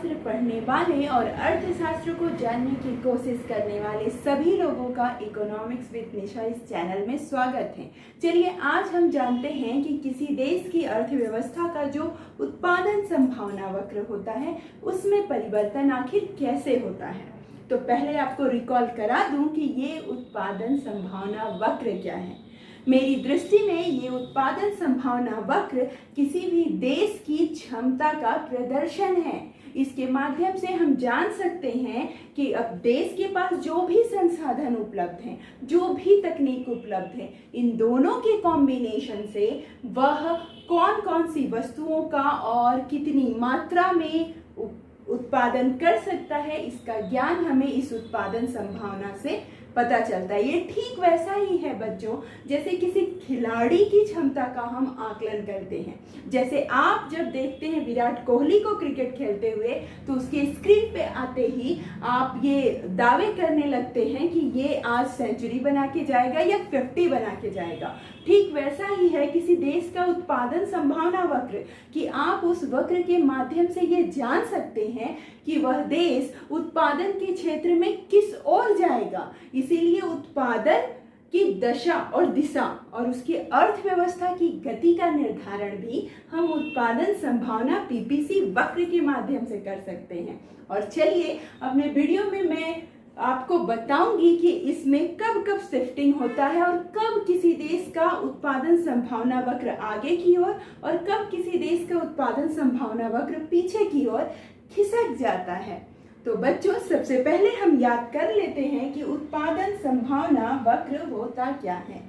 अर्थशास्त्र पढ़ने वाले और अर्थशास्त्र को जानने की कोशिश करने वाले सभी लोगों का इकोनॉमिक्स विद निशा इस चैनल में स्वागत है। चलिए आज हम जानते हैं कि किसी देश की अर्थव्यवस्था का जो उत्पादन संभावना वक्र होता है उसमें परिवर्तन आखिर कैसे होता है। तो पहले आपको रिकॉल करा दूं कि ये उत्पादन संभावना वक्र क्या है। मेरी दृष्टि में ये उत्पादन संभावना वक्र किसी भी देश की क्षमता का प्रदर्शन है। इसके माध्यम से हम जान सकते हैं कि अब देश के पास जो भी संसाधन उपलब्ध हैं, जो भी तकनीक उपलब्ध है, इन दोनों के कॉम्बिनेशन से वह कौन कौन सी वस्तुओं का और कितनी मात्रा में उत्पादन कर सकता है, इसका ज्ञान हमें इस उत्पादन संभावना से पता चलता है। ये ठीक वैसा ही है बच्चों जैसे किसी खिलाड़ी की क्षमता का हम आकलन करते हैं। जैसे आप जब देखते हैं विराट कोहली को क्रिकेट खेलते हुए तो उसके स्क्रीन पे आते ही आप ये दावे करने लगते हैं कि ये आज सेंचुरी बना के जाएगा या 50 बना के जाएगा। ठीक वैसा ही है किसी देश का उत्पादन संभावना वक्र कि आप उस वक्र के माध्यम से ये जान सकते हैं कि वह देश उत्पादन के क्षेत्र में किस ओर जाएगा। इसीलिए उत्पादन की दशा और दिशा और उसकी अर्थव्यवस्था की गति का निर्धारण भी हम उत्पादन संभावना पीपीसी वक्र के माध्यम से कर सकते हैं। और चलिए अपने वीडियो में मैं आपको बताऊंगी कि इसमें कब कब शिफ्टिंग होता है और कब किसी देश का उत्पादन संभावना वक्र आगे की ओर और कब किसी देश का उत्पादन संभावना वक्र पीछे की ओर खिसक जाता है। तो बच्चों सबसे पहले हम याद कर लेते हैं कि उत्पादन संभावना वक्र होता क्या है।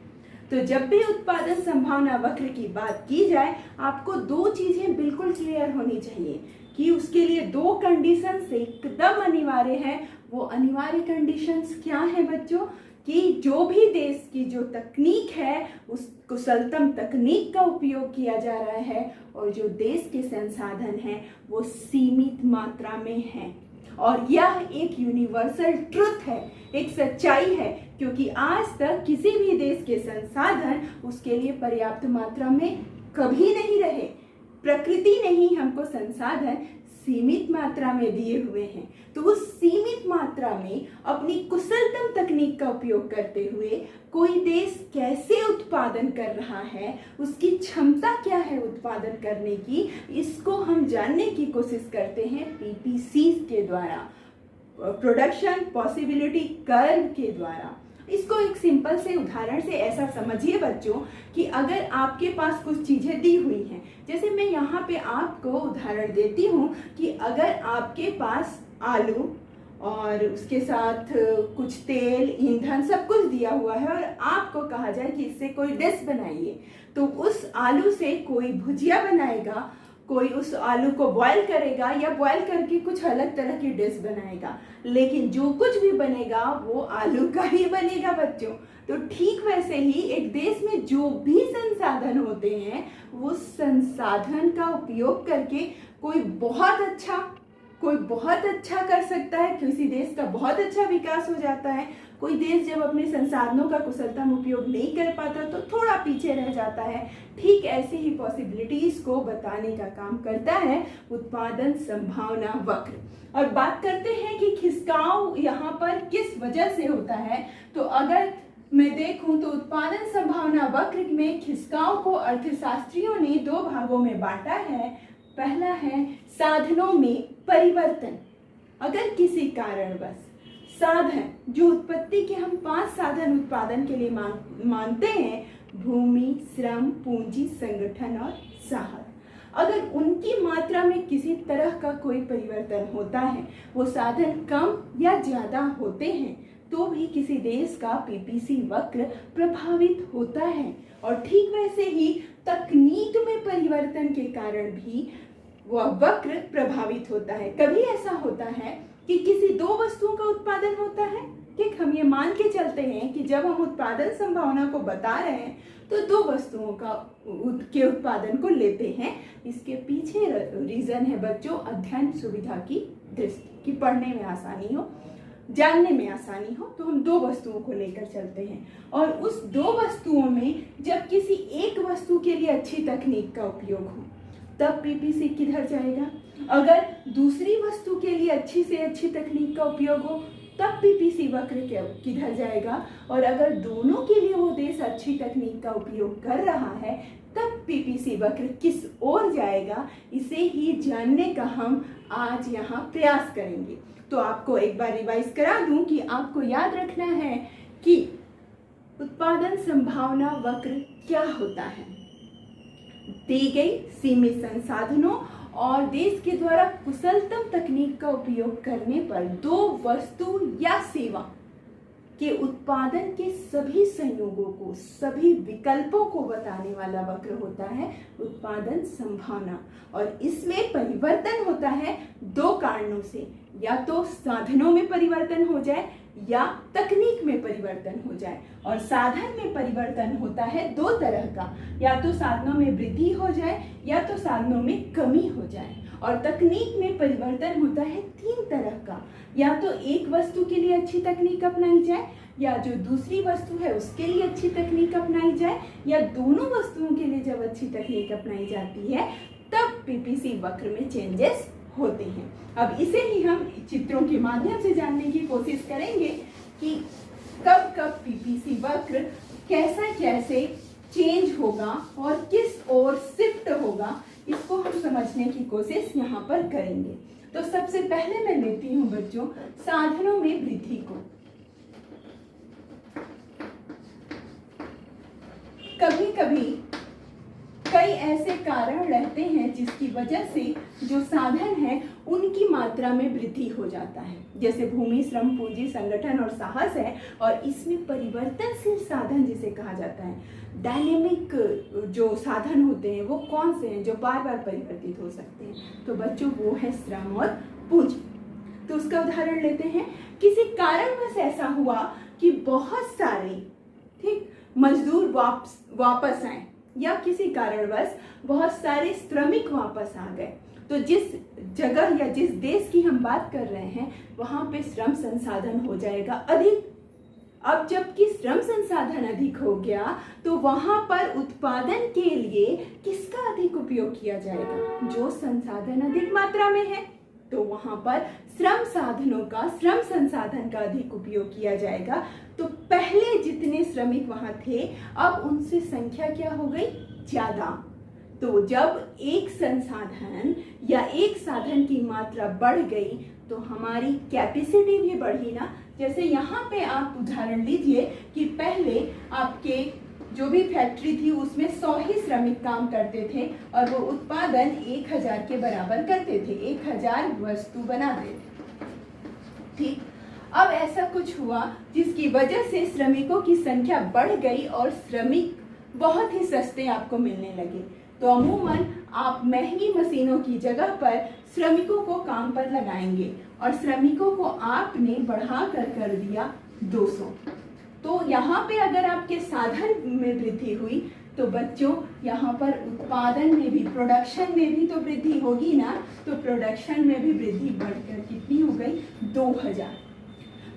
तो जब भी उत्पादन संभावना वक्र की बात की जाए आपको दो चीजें बिल्कुल क्लियर होनी चाहिए कि उसके लिए दो कंडीशंस एकदम अनिवार्य है। वो अनिवार्य कंडीशंस क्या है बच्चों कि जो भी देश की जो तकनीक है उस कुशलतम तकनीक का उपयोग किया जा रहा है और जो देश के संसाधन हैं वो सीमित मात्रा में हैं। और यह एक यूनिवर्सल ट्रुथ है, एक सच्चाई है, क्योंकि आज तक किसी भी देश के संसाधन उसके लिए पर्याप्त मात्रा में कभी नहीं रहे। प्रकृति ने ही हमको संसाधन सीमित मात्रा में दिए हुए हैं। तो उस सीमित मात्रा में अपनी कुशलतम तकनीक का उपयोग करते हुए कोई देश कैसे उत्पादन कर रहा है, उसकी क्षमता क्या है उत्पादन करने की, इसको हम जानने की कोशिश करते हैं पीपीसी के द्वारा, प्रोडक्शन पॉसिबिलिटी कर्व के द्वारा। इसको एक सिंपल से उदाहरण से ऐसा समझिए बच्चों कि अगर आपके पास कुछ चीजें दी हुई हैं, जैसे मैं यहाँ पे आपको उदाहरण देती हूँ कि अगर आपके पास आलू और उसके साथ कुछ तेल, ईंधन सब कुछ दिया हुआ है और आपको कहा जाए कि इससे कोई डिश बनाइए, तो उस आलू से कोई भुजिया बनाएगा, कोई उस आलू को बॉईल करेगा या बॉईल करके कुछ अलग तरह की डिश बनाएगा, लेकिन जो कुछ भी बनेगा वो आलू का ही बनेगा बच्चों। तो ठीक वैसे ही एक देश में जो भी संसाधन होते हैं वो संसाधन का उपयोग करके कोई बहुत अच्छा कर सकता है, किसी देश का बहुत अच्छा विकास हो जाता है। कोई देश जब अपने संसाधनों का कुशलतम उपयोग नहीं कर पाता तो थोड़ा पीछे रह जाता है। ठीक ऐसी ही पॉसिबिलिटीज को बताने का काम करता है उत्पादन संभावना वक्र। और बात करते हैं कि खिसकाव यहाँ पर किस वजह से होता है। तो अगर मैं देखूं तो उत्पादन संभावना वक्र में खिसकाव को अर्थशास्त्रियों ने दो भागों में बांटा है। पहला है साधनों में परिवर्तन। अगर किसी कारणवश साधन, जो उत्पत्ति के हम 5 साधन उत्पादन के लिए मानते हैं, भूमि, श्रम, पूंजी, संगठन और साहस, अगर उनकी मात्रा में किसी तरह का कोई परिवर्तन होता है, वो साधन कम या ज्यादा होते हैं, तो भी किसी देश का पीपीसी वक्र प्रभावित होता है। और ठीक वैसे ही तकनीक में परिवर्तन के कारण भी वह वक्र प्रभावित होता है। कभी ऐसा होता है कि किसी दो वस्तुओं का उत्पादन होता है। ठीक, हम ये मान के चलते हैं कि जब हम उत्पादन संभावना को बता रहे हैं तो दो वस्तुओं के उत्पादन को लेते हैं। इसके पीछे रीजन है बच्चों अध्ययन सुविधा की दृष्टि, कि पढ़ने में आसानी हो, जानने में आसानी हो, तो हम दो वस्तुओं को लेकर चलते हैं। और उस दो वस्तुओं में जब किसी एक वस्तु के लिए अच्छी तकनीक का उपयोग हो तब पीपीसी किधर जाएगा। अगर दूसरी वस्तु के लिए अच्छी से अच्छी तकनीक का उपयोग हो तब पीपीसी वक्र किधर जाएगा। और अगर दोनों के लिए वो देश अच्छी तकनीक का उपयोग कर रहा है तब पीपीसी वक्र किस ओर जाएगा, इसे ही जानने का हम आज यहाँ प्रयास करेंगे। तो आपको एक बार रिवाइज करा दूं कि आपको याद रखना है कि उत्पादन संभावना वक्र क्या होता है। दी गई सीमित संसाधनों और देश के द्वारा कुशलतम तकनीक का उपयोग करने पर दो वस्तु या सेवा के उत्पादन के सभी संयोगों को, सभी विकल्पों को बताने वाला वक्र होता है उत्पादन संभावना। और इसमें परिवर्तन होता है दो कारणों से, या तो साधनों में परिवर्तन हो जाए या तकनीक में परिवर्तन हो जाए। और साधन में परिवर्तन होता है दो तरह का, या तो साधनों में वृद्धि हो जाए या तो साधनों में कमी हो जाए। और तकनीक में परिवर्तन होता है तीन तरह का, या तो एक वस्तु के लिए अच्छी तकनीक अपनाई जाए, या जो दूसरी वस्तु है उसके लिए अच्छी तकनीक अपनाई जाए, या दोनों वस्तुओं के लिए जब अच्छी तकनीक अपनाई जाती है तब पीपीसी वक्र में चेंजेस होते हैं। अब इसे ही हम चित्रों के माध्यम से जानने की कोशिश करेंगे कि कब कब पीपीसी वक्र कैसे चेंज होगा और किस ओर शिफ्ट होगा, इसको हम समझने की कोशिश यहाँ पर करेंगे। तो सबसे पहले मैं लेती हूँ बच्चों साधनों में वृद्धि को। कभी कभी कई ऐसे कारण रहते हैं जिसकी वजह से जो साधन है उनकी मात्रा में वृद्धि हो जाता है, जैसे भूमि, श्रम, पूंजी, संगठन और साहस है। और इसमें परिवर्तनशील साधन जिसे कहा जाता है, डायनेमिक जो साधन होते हैं वो कौन से हैं जो बार बार परिवर्तित हो सकते हैं, तो बच्चों वो है श्रम और पूंजी। तो उसका उदाहरण लेते हैं। किसी कारणवश ऐसा हुआ कि बहुत सारे मजदूर वापस आए, या किसी कारणवश बहुत सारे श्रमिक वापस आ गए, तो जिस जगह या जिस देश की हम बात कर रहे हैं वहां पे श्रम संसाधन हो जाएगा अधिक। अब जबकि श्रम संसाधन अधिक हो गया तो वहां पर उत्पादन के लिए किसका अधिक उपयोग किया जाएगा, जो संसाधन अधिक मात्रा में है, तो वहां पर श्रम संसाधन का अधिक उपयोग किया जाएगा। तो पहले जितने श्रमिक वहां थे अब उनसे संख्या क्या हो गई, ज्यादा। तो जब एक संसाधन या एक साधन की मात्रा बढ़ गई तो हमारी कैपेसिटी भी बढ़ी ना। जैसे यहाँ पे आप उदाहरण लीजिए कि पहले आपके जो भी फैक्ट्री थी उसमें 100 ही श्रमिक काम करते थे और वो उत्पादन 1000 के बराबर करते थे, 1000 वस्तु बनाते थे। ठीक, अब ऐसा कुछ हुआ जिसकी वजह से श्रमिकों की संख्या बढ़ गई और श्रमिक बहुत ही सस्ते आपको मिलने लगे। तो अमूमन आप महंगी मशीनों की जगह पर श्रमिकों को काम पर लगाएंगे और श्रमिकों को आपने बढ़ा कर दिया 200। तो यहाँ पे अगर आपके साधन में वृद्धि हुई तो बच्चों यहाँ पर उत्पादन में भी, प्रोडक्शन में भी तो वृद्धि होगी ना। तो प्रोडक्शन में भी वृद्धि बढ़कर कितनी हो गई, 2000।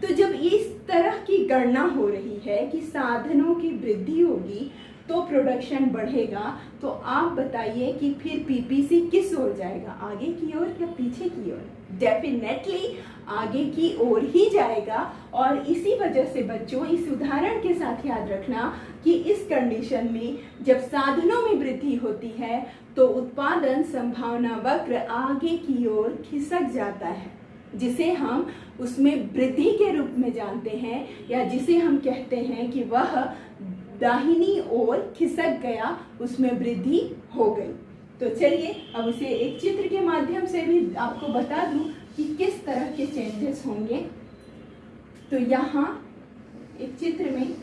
तो जब इस तरह की गणना हो रही है कि साधनों की वृद्धि होगी तो प्रोडक्शन बढ़ेगा, तो आप बताइए कि फिर पीपीसी किस ओर जाएगा, आगे की ओर या पीछे की ओर? डेफिनेटली आगे की ओर ही जाएगा। और इसी वजह से बच्चों इस उदाहरण के साथ याद रखना कि इस कंडीशन में जब साधनों में वृद्धि होती है तो उत्पादन संभावना वक्र आगे की ओर खिसक जाता है, जिसे हम उसमें वृद्धि के रूप में जानते हैं, या जिसे हम कहते हैं कि वह दाहिनी ओर खिसक गया, उसमें वृद्धि हो गई। तो चलिए अब उसे एक चित्र के माध्यम से भी आपको बता दूं कि किस तरह के चेंजेस होंगे। तो यहाँ एक चित्र में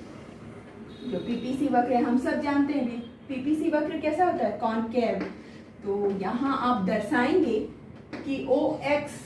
जो पीपीसी वक्र है, हम सब जानते हैं पीपीसी वक्र कैसा होता है, कॉनकेव। तो यहाँ आप दर्शाएंगे कि OX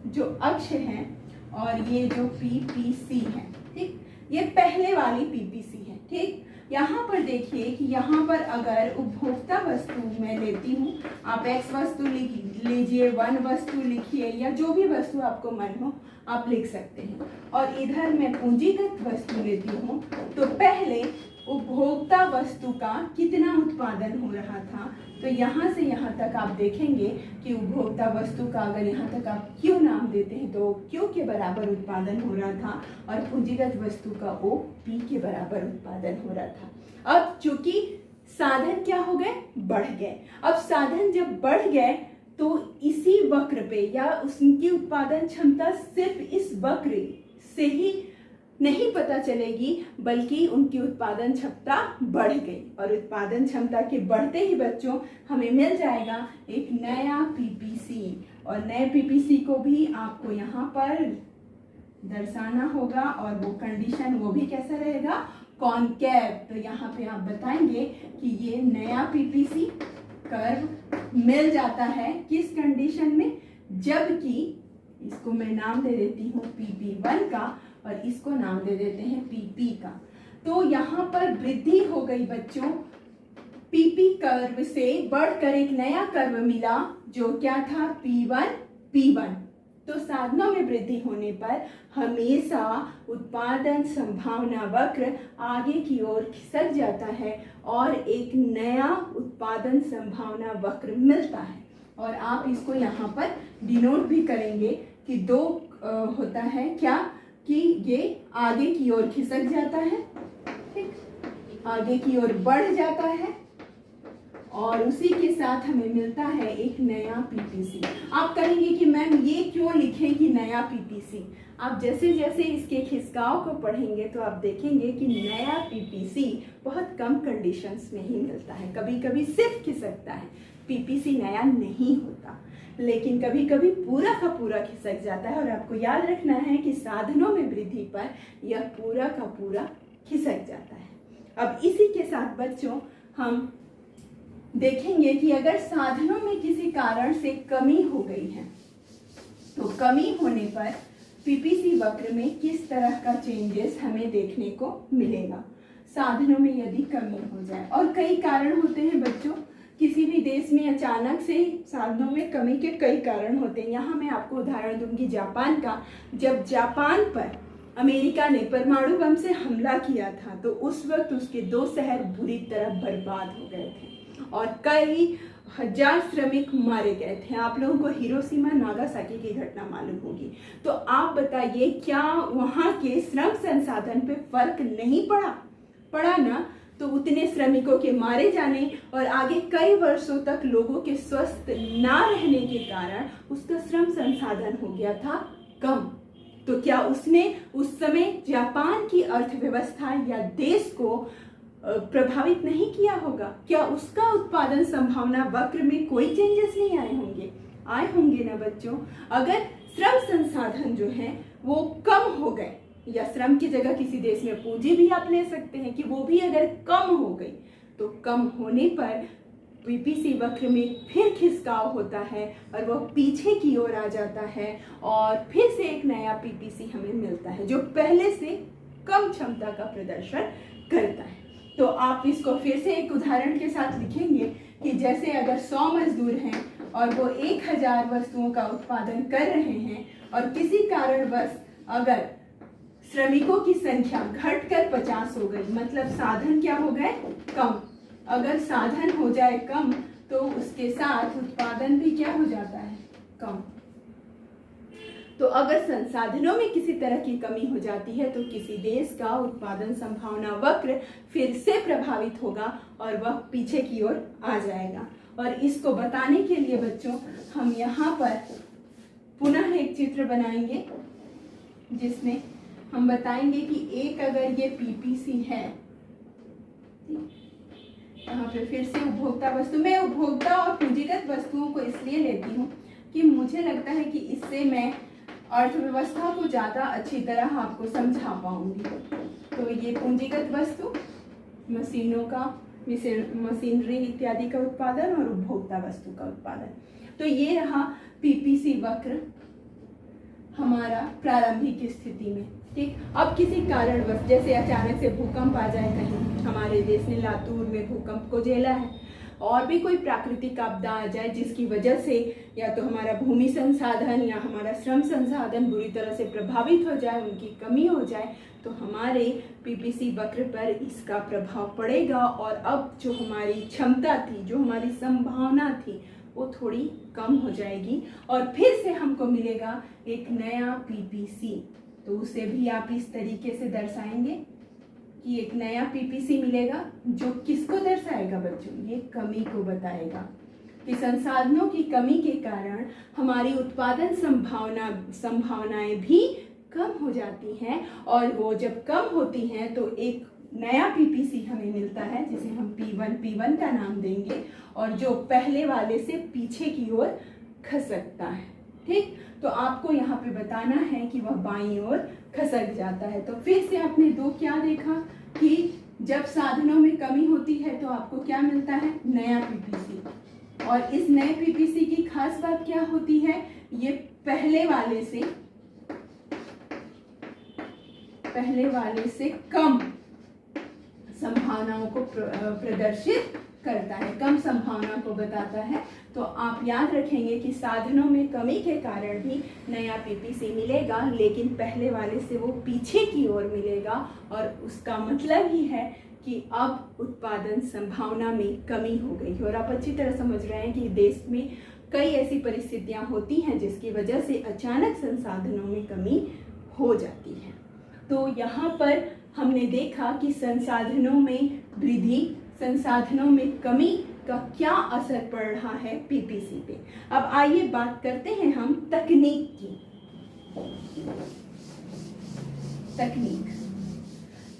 जो अक्ष है और ये जो पीपीसी है, ठीक, ये पहले वाली पीपीसी है। ठीक, यहाँ पर देखिए कि यहाँ पर अगर उपभोक्ता वस्तु मैं लेती हूँ, आप X वस्तु लिख लीजिए, 1 वस्तु लिखिए, या जो भी वस्तु आपको मन हो आप लिख सकते हैं। और इधर मैं पूंजीगत वस्तु लेती हूँ, तो पहले उपभोक्ता वस्तु का कितना उत्पादन हो रहा था। तो यहाँ से यहाँ तक आप देखेंगे कि उपभोक्ता वस्तु का अगर यहाँ तक आप क्यू नाम देते हैं तो क्यू के बराबर उत्पादन हो रहा था और पूंजीगत वस्तु का ओ पी के बराबर उत्पादन हो रहा था। अब चूंकि साधन क्या हो गए, बढ़ गए। अब साधन जब बढ़ गए तो इसी वक्र पे या उसकी उत्पादन क्षमता सिर्फ इस वक्र से ही नहीं पता चलेगी, बल्कि उनकी उत्पादन क्षमता बढ़ गई और उत्पादन क्षमता के बढ़ते ही बच्चों हमें मिल जाएगा एक नया पीपीसी। और नए पीपीसी को भी आपको यहाँ पर दर्शाना होगा और वो कंडीशन वो भी कैसा रहेगा, कॉनकेव। तो यहाँ पे आप बताएंगे कि ये नया पीपीसी कर्व मिल जाता है किस कंडीशन में, जबकि इसको मैं नाम दे देती हूँ PP1 का और इसको नाम दे देते हैं PP का। तो यहाँ पर वृद्धि हो गई बच्चों, PP कर्व से बढ़कर एक नया कर्व मिला जो क्या था, P1। तो साधनों में वृद्धि होने पर हमेशा उत्पादन संभावना वक्र आगे की ओर खिसक जाता है और एक नया उत्पादन संभावना वक्र मिलता है। और आप इसको यहाँ पर डिनोट भी करेंगे कि दो होता है क्या, कि ये आगे की ओर खिसक जाता है, ठीक, आगे की ओर बढ़ जाता है और उसी के साथ हमें मिलता है एक नया पीपीसी। आप कहेंगे कि मैम ये क्यों लिखें कि नया पीपीसी। आप जैसे जैसे इसके खिसकाव को पढ़ेंगे तो आप देखेंगे कि नया पीपीसी बहुत कम कंडीशंस में ही मिलता है, कभी कभी सिर्फ खिसकता है, पीपीसी नया नहीं होता, लेकिन कभी कभी पूरा का पूरा खिसक जाता है। और आपको याद रखना है कि साधनों में वृद्धि पर यह पूरा का पूरा खिसक जाता है। अब इसी के साथ बच्चों हम देखेंगे कि अगर साधनों में किसी कारण से कमी हो गई है तो कमी होने पर पीपीसी वक्र में किस तरह का चेंजेस हमें देखने को मिलेगा साधनों में यदि कमी हो जाए। और कई कारण होते हैं बच्चों, किसी भी देश में अचानक से साधनों में कमी के कई कारण होते हैं। यहाँ मैं आपको उदाहरण दूंगी जापान का। जब जापान पर अमेरिका ने परमाणु बम से हमला किया था तो उस वक्त उसके 2 शहर बुरी तरह बर्बाद हो गए थे और कई हजार श्रमिक मारे गए थे। आप लोगों को हिरोशिमा नागासाकी की घटना मालूम होगी। तो आप बताइए क्या वहाँ के श्रम संसाधन पे फर्क नहीं पड़ा ना। तो उतने श्रमिकों के मारे जाने और आगे कई वर्षों तक लोगों के स्वस्थ ना रहने के कारण उसका श्रम संसाधन हो गया था कम। तो क्या उसने उस समय जापान की अर्थव्यवस्था या देश को प्रभावित नहीं किया होगा? क्या उसका उत्पादन संभावना वक्र में कोई चेंजेस नहीं आए होंगे ना बच्चों। अगर श्रम संसाधन जो है वो कम हो गए या श्रम की जगह किसी देश में पूंजी भी आप ले सकते हैं कि वो भी अगर कम हो गई तो कम होने पर पीपीसी वक्र में फिर खिसकाव होता है और वह पीछे की ओर आ जाता है और फिर से एक नया पीपीसी हमें मिलता है जो पहले से कम क्षमता का प्रदर्शन करता है। तो आप इसको फिर से एक उदाहरण के साथ लिखेंगे कि जैसे अगर 100 मजदूर हैं और वो 1000 वस्तुओं का उत्पादन कर रहे हैं और किसी कारणवश अगर श्रमिकों की संख्या घटकर 50 हो गई, मतलब साधन क्या हो गए, कम। अगर साधन हो जाए कम तो उसके साथ उत्पादन भी क्या हो जाता है, कम। तो अगर संसाधनों में किसी तरह की कमी हो जाती है तो किसी देश का उत्पादन संभावना वक्र फिर से प्रभावित होगा और वह पीछे की ओर आ जाएगा। और इसको बताने के लिए बच्चों हम यहाँ पर पुनः एक चित्र बनाएंगे जिसमें हम बताएंगे कि एक अगर ये पीपीसी है, यहाँ पे फिर से उपभोक्ता वस्तु, मैं उपभोक्ता और पूंजीगत वस्तुओं को इसलिए लेती हूँ कि मुझे लगता है कि इससे मैं अर्थव्यवस्था को ज़्यादा अच्छी तरह आपको समझा पाऊंगी। तो ये पूंजीगत वस्तु, मशीनों का, मशीनरी इत्यादि का उत्पादन और उपभोक्ता वस्तु का उत्पादन। तो ये रहा पीपीसी वक्र हमारा प्रारंभिक स्थिति में, ठीक। अब किसी कारणवश जैसे अचानक से भूकंप आ जाए, कहीं हमारे देश ने लातूर में भूकंप को झेला है और भी कोई प्राकृतिक आपदा आ जाए जिसकी वजह से या तो हमारा भूमि संसाधन या हमारा श्रम संसाधन बुरी तरह से प्रभावित हो जाए, उनकी कमी हो जाए, तो हमारे पीपीसी वक्र पर इसका प्रभाव पड़ेगा और अब जो हमारी क्षमता थी, जो हमारी संभावना थी, वो थोड़ी कम हो जाएगी और फिर से हमको मिलेगा एक नया पीपीसी। तो उसे भी आप इस तरीके से दर्शाएंगे कि एक नया पीपीसी मिलेगा जो किसको दर्शाएगा बच्चों, ये कमी को बताएगा कि संसाधनों की कमी के कारण हमारी उत्पादन संभावनाएं भी कम हो जाती हैं और वो जब कम होती हैं तो एक नया पीपीसी हमें मिलता है जिसे हम P1 का नाम देंगे और जो पहले वाले से पीछे की ओर खसकता है। ठीक, तो आपको यहाँ पे बताना है कि वह बाईं ओर खसक जाता है। तो फिर से आपने दो क्या देखा कि जब साधनों में कमी होती है तो आपको क्या मिलता है, नया पीपीसी। और इस नए पीपीसी की खास बात क्या होती है, ये पहले वाले से कम संभावनाओं को प्रदर्शित करता है, कम संभावना को बताता है। तो आप याद रखेंगे कि साधनों में कमी के कारण भी नया पीपीसी मिलेगा, लेकिन पहले वाले से वो पीछे की ओर मिलेगा और उसका मतलब ही है कि अब उत्पादन संभावना में कमी हो गई है। और आप अच्छी तरह समझ रहे हैं कि देश में कई ऐसी परिस्थितियां होती हैं जिसकी वजह से अचानक संसाधनों में कमी हो जाती है। तो यहाँ पर हमने देखा कि संसाधनों में वृद्धि, संसाधनों में कमी का क्या असर पड़ रहा है पीपीसी पे। अब आइए बात करते हैं हम तकनीक की।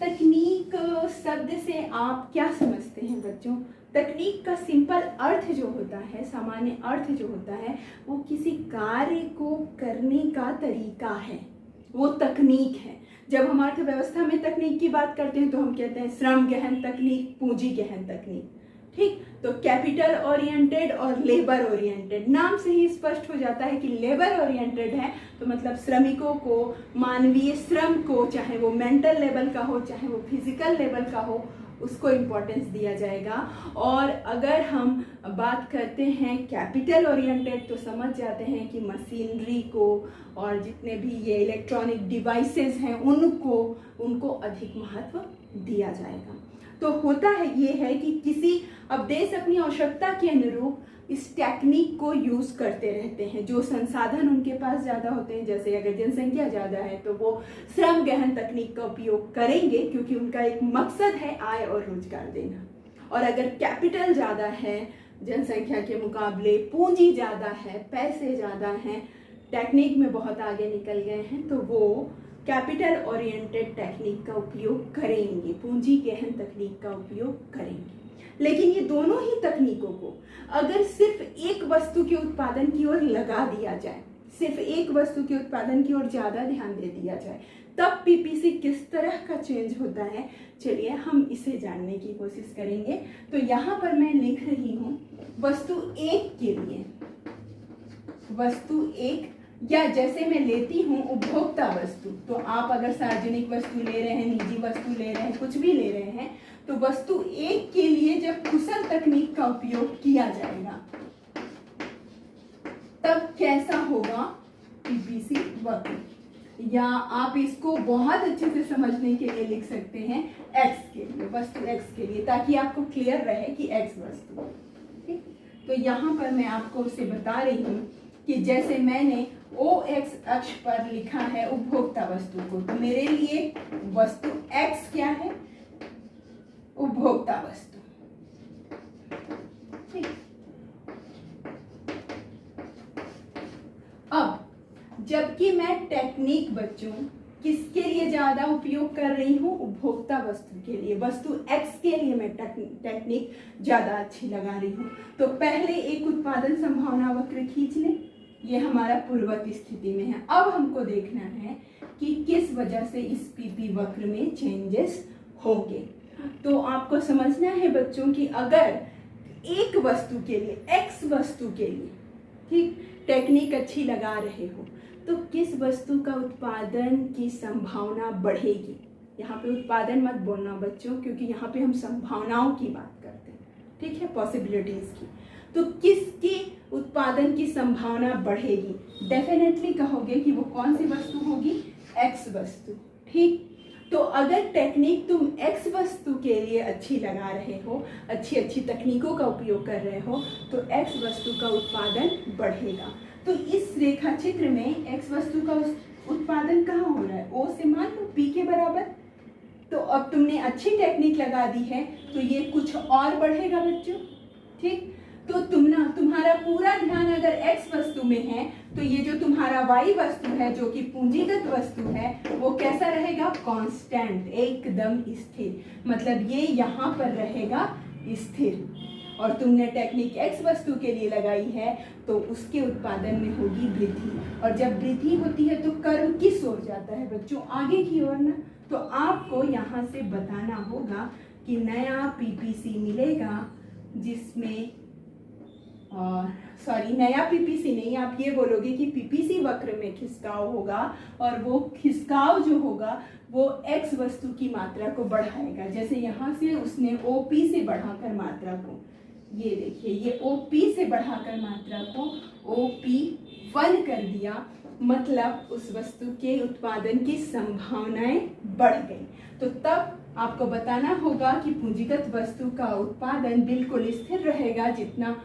तकनीक शब्द से आप क्या समझते हैं बच्चों? तकनीक का सिंपल अर्थ जो होता है, सामान्य अर्थ जो होता है, वो किसी कार्य को करने का तरीका है, वो तकनीक है। जब हम अर्थव्यवस्था में तकनीक की बात करते हैं तो हम कहते हैं श्रम गहन तकनीक, पूंजी गहन तकनीक। ठीक, तो कैपिटल ओरिएंटेड और लेबर ओरिएंटेड, नाम से ही स्पष्ट हो जाता है कि लेबर ओरिएंटेड है तो मतलब श्रमिकों को, मानवीय श्रम को, चाहे वो मेंटल लेवल का हो चाहे वो फिजिकल लेवल का हो, उसको इम्पोर्टेंस दिया जाएगा। और अगर हम बात करते हैं कैपिटल ओरिएंटेड तो समझ जाते हैं कि मशीनरी को और जितने भी ये इलेक्ट्रॉनिक डिवाइसेस हैं उनको अधिक महत्व दिया जाएगा। तो होता है ये है कि अब देश अपनी आवश्यकता के अनुरूप इस टेक्निक को यूज करते रहते हैं। जो संसाधन उनके पास ज़्यादा होते हैं, जैसे अगर जनसंख्या ज़्यादा है तो वो श्रम गहन तकनीक का उपयोग करेंगे क्योंकि उनका एक मकसद है आय और रोजगार देना। और अगर कैपिटल ज़्यादा है जनसंख्या के मुकाबले, पूंजी ज़्यादा है, पैसे ज़्यादा हैं, टेक्निक में बहुत आगे निकल गए हैं, तो वो कैपिटल ओरिएंटेड टेक्निक का उपयोग करेंगे, पूंजी गहन तकनीक का उपयोग करेंगे। लेकिन ये दोनों ही तकनीकों को अगर सिर्फ एक वस्तु के उत्पादन की ओर लगा दिया जाए, सिर्फ एक वस्तु के उत्पादन की ओर ज़्यादा ध्यान दे दिया जाए, तब पीपीसी किस तरह का चेंज होता है, चलिए हम इसे जानने की कोशिश करेंगे। तो यहाँ पर मैं लिख रही हूँ वस्तु एक के लिए, वस्तु एक, या जैसे मैं लेती हूँ उपभोक्ता वस्तु, तो आप अगर सार्वजनिक वस्तु ले रहे हैं, निजी वस्तु ले रहे हैं, कुछ भी ले रहे हैं, तो वस्तु एक के लिए जब कुशल तकनीक का उपयोग किया जाएगा तब कैसा होगा पीपीसी वक्र। या आप इसको बहुत अच्छे से समझने के लिए लिख सकते हैं एक्स के लिए, वस्तु एक्स के लिए, ताकि आपको क्लियर रहे कि एक्स वस्तु। ठीक, तो यहाँ पर मैं आपको उसे बता रही हूँ कि जैसे मैंने OX अक्ष पर लिखा है उपभोक्ता वस्तु को, तो मेरे लिए वस्तु X क्या है, उपभोक्ता वस्तु। ठीक, अब जबकि मैं टेक्निक बच्चों किसके लिए ज्यादा उपयोग कर रही हूँ, उपभोक्ता वस्तु के लिए, वस्तु X के लिए मैं टेक्निक ज्यादा अच्छी लगा रही हूँ। तो पहले एक उत्पादन संभावना वक्र खींच लें, ये हमारा पूर्ववर्ती स्थिति में है। अब हमको देखना है कि किस वजह से इस पीपी वक्र में चेंजेस होंगे। तो आपको समझना है बच्चों कि अगर एक वस्तु के लिए, X वस्तु के लिए, ठीक, टेक्निक अच्छी लगा रहे हो तो किस वस्तु का उत्पादन की संभावना बढ़ेगी। यहाँ पे उत्पादन मत बोलना बच्चों, क्योंकि यहाँ पे हम संभावनाओं की बात करते हैं। ठीक है, पॉसिबिलिटीज की। तो किसकी उत्पादन की संभावना बढ़ेगी? डेफिनेटली कहोगे कि वो कौन सी वस्तु होगी? एक्स वस्तु। ठीक, तो अगर टेक्निक तुम एक्स वस्तु के लिए अच्छी लगा रहे हो, अच्छी अच्छी तकनीकों का उपयोग कर रहे हो, तो एक्स वस्तु का उत्पादन बढ़ेगा। तो इस रेखा चित्र में एक्स वस्तु का उत्पादन कहाँ हो रहा है? ओ से मान लो पी के बराबर। तो अब तुमने अच्छी टेक्निक लगा दी है तो ये कुछ और बढ़ेगा बच्चों। ठीक, तो तुम्हारा पूरा ध्यान अगर एक्स वस्तु में है तो ये जो तुम्हारा वाई वस्तु है, जो कि पूंजीगत वस्तु है, वो कैसा रहेगा? कांस्टेंट, एकदम स्थिर। मतलब ये यहाँ पर रहेगा स्थिर। और तुमने टेक्निक एक्स वस्तु के लिए लगाई है तो उसके उत्पादन में होगी वृद्धि। और जब वृद्धि होती है तो कर्व किस ओर जाता है बच्चों? आगे की ओर ना। तो आपको यहाँ से बताना होगा कि नया पीपीसी मिलेगा जिसमें नया पीपीसी नहीं, आप ये बोलोगे कि पीपीसी वक्र में खिसकाव होगा और वो खिसकाव जो होगा वो एक्स वस्तु की मात्रा को बढ़ाएगा। जैसे यहाँ से उसने ओपी से बढ़ाकर मात्रा को, ये देखिए, ये ओपी से बढ़ाकर मात्रा को OP1 कर दिया, मतलब उस वस्तु के उत्पादन की संभावनाएं बढ़ गई। तो तब आपको बताना होगा कि पूंजीगत वस्तु का उत्पादन बिल्कुल स्थिर रहेगा, जितना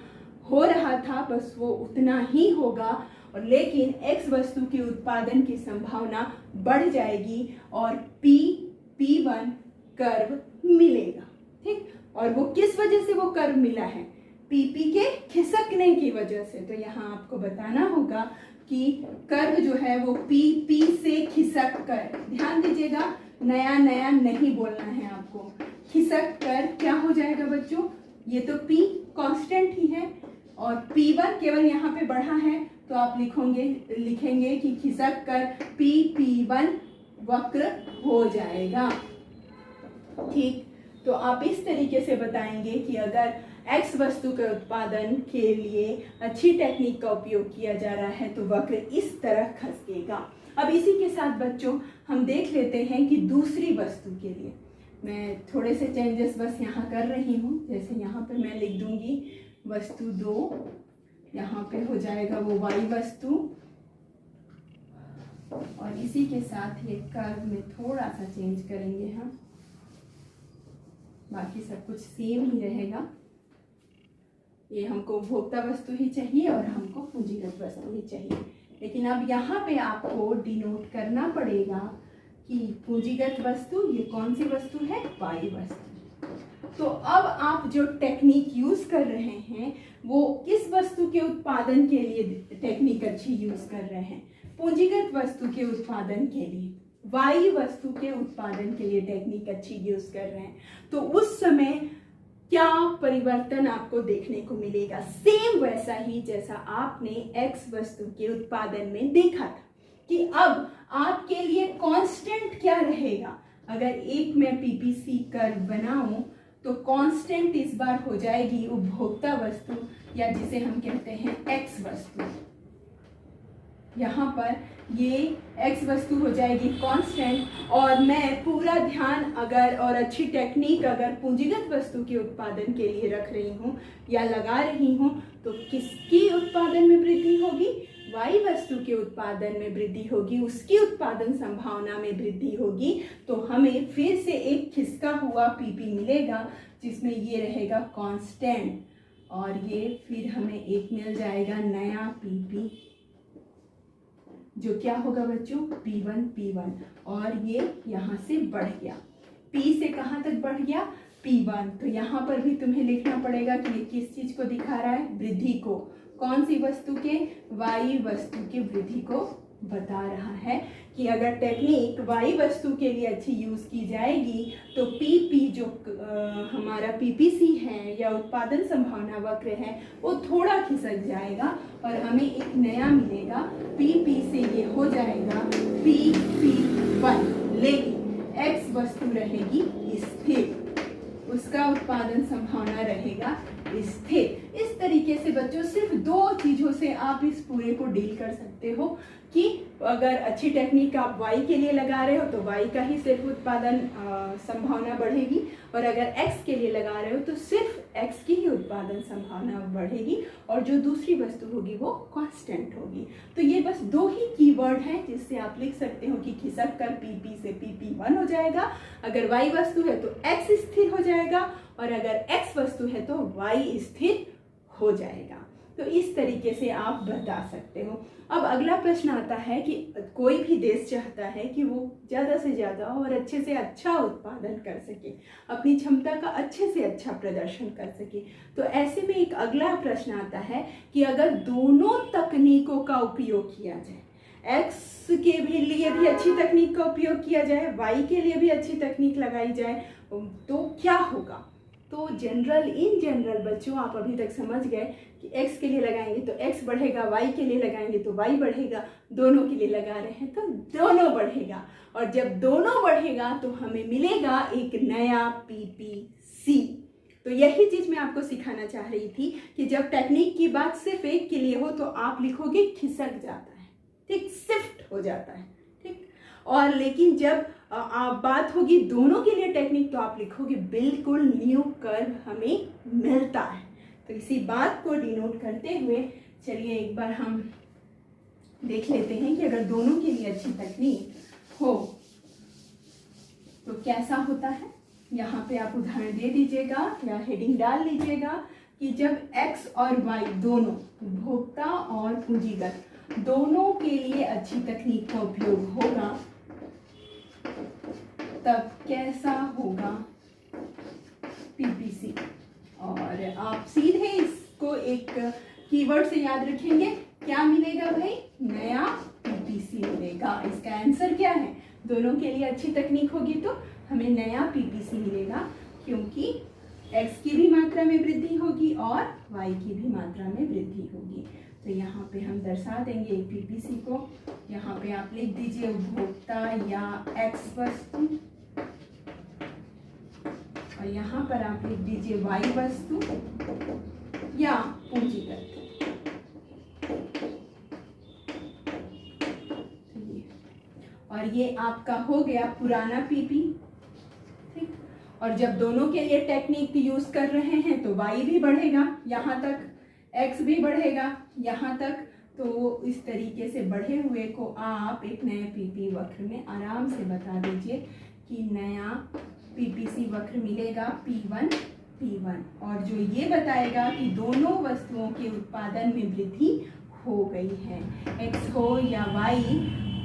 हो रहा था बस वो उतना ही होगा, और लेकिन एक्स वस्तु के उत्पादन की संभावना बढ़ जाएगी और P1 कर्व मिलेगा। ठीक, और वो किस वजह से वो कर्व मिला है? PP के खिसकने की वजह से। तो यहाँ आपको बताना होगा कि कर्व जो है वो PP से खिसक कर, ध्यान दीजिएगा, नया नया नहीं बोलना है आपको, खिसक कर क्या हो जाएगा बच्चों? ये तो P कांस्टेंट ही है और P1 केवल यहाँ पे बढ़ा है, तो आप लिखेंगे कि खिसक कर P1 वक्र हो जाएगा। ठीक, तो आप इस तरीके से बताएंगे कि अगर एक्स वस्तु के उत्पादन के लिए अच्छी टेक्निक का उपयोग किया जा रहा है तो वक्र इस तरह खसकेगा। अब इसी के साथ बच्चों हम देख लेते हैं कि दूसरी वस्तु के लिए मैं थोड़े से चेंजेस बस यहाँ कर रही हूँ। जैसे यहाँ पे मैं लिख दूंगी वस्तु 2, यहाँ पे हो जाएगा वो वाई वस्तु, और इसी के साथ ये कर्व में थोड़ा सा चेंज करेंगे हम, बाकी सब कुछ सेम ही रहेगा। ये हमको उपभोक्ता वस्तु ही चाहिए और हमको पूंजीगत वस्तु ही चाहिए, लेकिन अब यहाँ पे आपको डिनोट करना पड़ेगा कि पूंजीगत वस्तु ये कौन सी वस्तु है? वाई वस्तु। तो अब आप जो टेक्निक यूज कर रहे हैं वो किस वस्तु के उत्पादन के लिए टेक्निक अच्छी यूज कर रहे हैं? पूंजीगत वस्तु के उत्पादन के लिए, वाई वस्तु के उत्पादन के लिए टेक्निक अच्छी यूज कर रहे हैं। तो उस समय क्या परिवर्तन आपको देखने को मिलेगा? सेम वैसा ही जैसा आपने एक्स वस्तु के उत्पादन में देखा था कि अब आपके लिए कांस्टेंट क्या रहेगा? अगर एक मैं पीपीसी कर्व बनाऊं तो कांस्टेंट इस बार हो जाएगी उपभोक्ता वस्तु, या जिसे हम कहते हैं एक्स वस्तु। यहाँ पर ये एक्स वस्तु हो जाएगी कांस्टेंट, और मैं पूरा ध्यान अगर और अच्छी टेक्निक अगर पूंजीगत वस्तु के उत्पादन के लिए रख रही हूँ या लगा रही हूँ तो किसकी उत्पादन में वृद्धि होगी? वाई वस्तु के उत्पादन में वृद्धि होगी, उसकी उत्पादन संभावना में वृद्धि होगी। तो हमें फिर से एक खिसका हुआ पीपी मिलेगा जिसमें ये रहेगा कांस्टेंट, और ये फिर हमें एक मिल जाएगा नया पीपी, जो क्या होगा बच्चों? P1, और ये यहाँ से बढ़ गया, P से कहाँ तक बढ़ गया? P1। तो यहाँ पर भी तुम्हें लिखना पड़ेगा कि ये किस चीज को दिखा रहा है? वृद्धि को। कौन सी वस्तु के? वाई वस्तु के वृद्धि को बता रहा है कि अगर टेक्निक वाई वस्तु के लिए अच्छी यूज की जाएगी तो PP जो हमारा PPC है या उत्पादन संभावना वक्र है वो थोड़ा खिसक जाएगा और हमें एक नया मिलेगा PP से ये हो जाएगा PP1, लेकिन X वस्तु रहेगी स्थिर, उसका उत्पादन संभावना रहेगा स्थिर। इस तरीके से बच्चों सिर्फ दो चीजों से आप इस पूरे को डील कर सकते हो कि अगर अच्छी टेक्निक आप y के लिए लगा रहे हो तो y का ही सिर्फ उत्पादन संभावना बढ़ेगी, और अगर x के लिए लगा रहे हो तो सिर्फ x की ही उत्पादन संभावना बढ़ेगी, और जो दूसरी वस्तु होगी वो कांस्टेंट होगी। तो ये बस दो ही कीवर्ड हैं जिससे आप लिख सकते हो कि खिसक कर PP से PP1 हो जाएगा। अगर y वस्तु है तो x स्थिर हो जाएगा, और अगर x वस्तु है तो y स्थिर हो जाएगा। तो इस तरीके से आप बता सकते हो। अब अगला प्रश्न आता है कि कोई भी देश चाहता है कि वो ज़्यादा से ज़्यादा और अच्छे से अच्छा उत्पादन कर सके, अपनी क्षमता का अच्छे से अच्छा प्रदर्शन कर सके। तो ऐसे में एक अगला प्रश्न आता है कि अगर दोनों तकनीकों का उपयोग किया जाए, x के भी लिए भी अच्छी तकनीक का उपयोग किया जाए, y के लिए भी अच्छी तकनीक लगाई जाए, तो क्या होगा। तो इन जनरल बच्चों आप अभी तक समझ गए कि x के लिए लगाएंगे तो x बढ़ेगा, y के लिए लगाएंगे तो y बढ़ेगा, दोनों के लिए लगा रहे हैं तो दोनों बढ़ेगा, और जब दोनों बढ़ेगा तो हमें मिलेगा एक नया PPC। तो यही चीज़ मैं आपको सिखाना चाह रही थी कि जब टेक्निक की बात सिर्फ एक के लिए हो तो आप लिखोगे खिसक जाता है, ठीक, शिफ्ट हो जाता है, ठीक। और लेकिन जब बात होगी दोनों के लिए टेक्निक तो आप लिखोगे बिल्कुल न्यू कर्व हमें मिलता है। तो इसी बात को डिनोट करते हुए चलिए एक बार हम देख लेते हैं कि अगर दोनों के लिए अच्छी तकनीक हो तो कैसा होता है। यहाँ पे आप उदाहरण दे दीजिएगा या हेडिंग डाल लीजिएगा कि जब x और y दोनों, उपभोक्ता और पूंजीगत दोनों के लिए अच्छी तकनीक का उपयोग होगा तब कैसा होगा PPC। और आप सीधे इसको एक कीवर्ड से याद रखेंगे, क्या मिलेगा भाई, नया PPC मिलेगा। इसका आंसर क्या है, दोनों के लिए अच्छी तकनीक होगी तो हमें नया PPC मिलेगा, क्योंकि x की भी मात्रा में वृद्धि होगी और y की भी मात्रा में वृद्धि होगी। तो यहाँ पे हम दर्शा देंगे एक PPC को। यहाँ पे आप लिख दीजिए उपभोक्ता या x वस्तु, और यहाँ पर आप लिख दीजिए y वस्तु या पूंजीगत। और ये आपका हो गया पुराना PP, ठीक। और जब दोनों के लिए टेक्निक यूज कर रहे हैं तो y भी बढ़ेगा, यहाँ तक x भी बढ़ेगा यहाँ तक। तो इस तरीके से बढ़े हुए को आप एक नए PP वक्र में आराम से बता दीजिए कि नया PPC वक्र मिलेगा P1, और जो ये बताएगा कि दोनों वस्तुओं के उत्पादन में वृद्धि हो गई है, x हो या y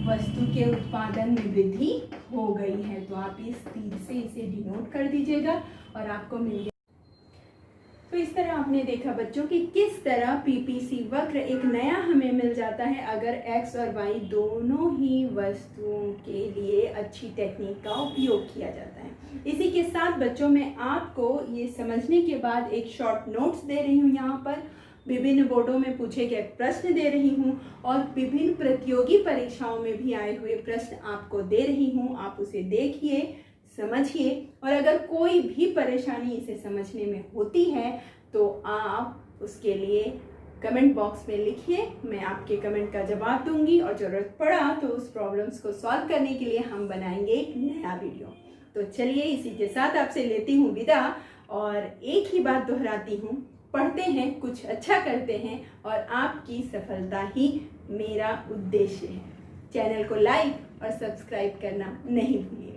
वस्तु के उत्पादन में वृद्धि हो गई है। तो आप इस तीर से इसे डिनोट कर दीजिएगा और आपको मिल गया। तो इस तरह आपने देखा बच्चों कि किस तरह PPC वक्र एक नया हमें मिल जाता है अगर x और y दोनों ही वस्तुओं के लिए अच्छी टेक्निक का उपयोग किया जाता है। इसी के साथ बच्चों मैं आपको ये समझने के बाद एक शॉर्ट नोट्स दे रही हूँ, यहाँ पर विभिन्न बोर्डों में पूछे गए प्रश्न दे रही हूँ और विभिन्न प्रतियोगी परीक्षाओं में भी आए हुए प्रश्न आपको दे रही हूँ। आप उसे देखिए, समझिए, और अगर कोई भी परेशानी इसे समझने में होती है तो आप उसके लिए कमेंट बॉक्स में लिखिए, मैं आपके कमेंट का जवाब दूंगी, और ज़रूरत पड़ा तो उस प्रॉब्लम्स को सॉल्व करने के लिए हम बनाएंगे एक नया वीडियो। तो चलिए इसी के साथ आपसे लेती हूँ विदा, और एक ही बात दोहराती हूँ, पढ़ते हैं, कुछ अच्छा करते हैं, और आपकी सफलता ही मेरा उद्देश्य है। चैनल को लाइक और सब्सक्राइब करना नहीं भूलिए।